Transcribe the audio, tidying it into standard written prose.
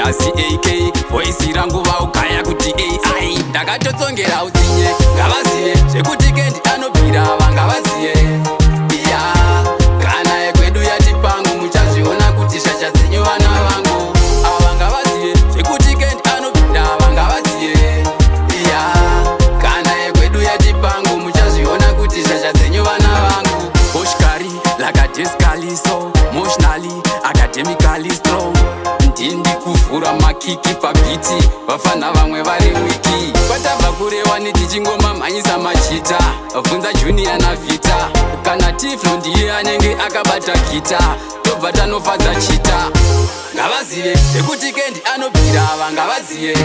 ndasi AK voisi rangu vaukaya kuti AI ndakatotsongera utsinye ngavazive zvekuti kendi anobvira vangavazive iya kana ekwedu yati pangu muchazviona kuti shasha dzenyu vana vangu ava ngavazive zvekuti kendi anobvira vangavazive iya kana ekwedu yati pangu muchazviona kuti shasha dzenyu vana vangu Oshkari lakadeskaliso motionally academically strong ndindi kuvhura makiki pabhiti vafana vamwe vari wiki kwatabva kurewani tichingoma mhanyisa machita bvunza junior navhita kana tiflo ndiye anenge akabata gita tobva tanofadza chita ngavazive zvekuti kendi anobvira vangavazive